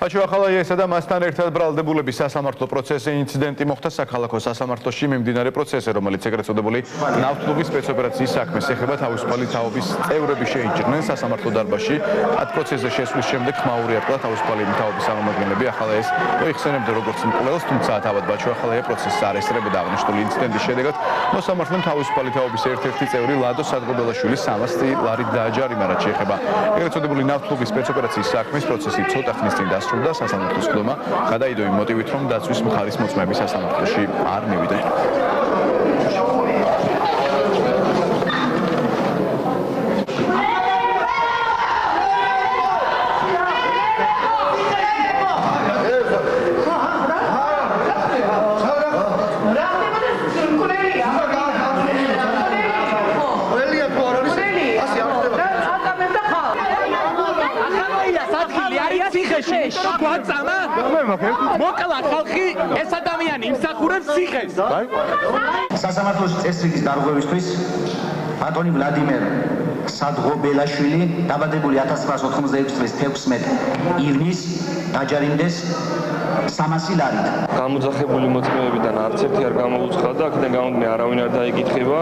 ბაჩუახალაიესა და მასთან ერთად ბრალდებულების სასამართლო პროცესზე ინციდენტი მოხდა საქალაქო სასამართლოში მიმდინარე პროცესზე, რომელიც ეგრეთ წოდებული ნავთლუღის სპეცოპერაციის საქმეს ეხება. თავისუფალი თაობის წევრები შეიჭრნენ სასამართლო დარბაზში. მათ პროცესზე შესვლის შემდეგ ხმაური ატყდა თავისუფალი თაობის წარმომადგენლები. ახალაიეს მოიხსენებდა როგორც მკვლელს, თუმცა თავად ბაჩუახალაია პროცესს არ ესწრებოდა. აღნიშნული ინციდენტის შედეგად მოსამართლემ თავისუფალი თაობის ერთ-ერთი წევრი ლადო სადღობელაშვილი 300 ლარით დააჯარიმა, რაც შეეხება ეგრეთ წოდებული ნავთლუღის სპეცოპერაციის საქმის პროცესი ცოტა ხნის წინ დასრულდა. სასამართლოს ხდომა გადაიდო იმ მოტივით, რომ დაცვის მხარის მოწმეები სასამართლოში არ მივიდნენ. მოკლა ხალხი ეს ადამიანი იმსახურებს ციხეს. სასამართლოს წესრიგის დარღვევისთვის ბატონი ვლადიმერ სადღობელაშვილი დაბადებული 1986 წლის 16 ივნის დაჯარიმდეს 300 ლარით. გამოძახებული მოწმეებიდან არც ერთი არ გამოუცხადა, აქედან გამომდინარე არავინ არ დაიკითხება.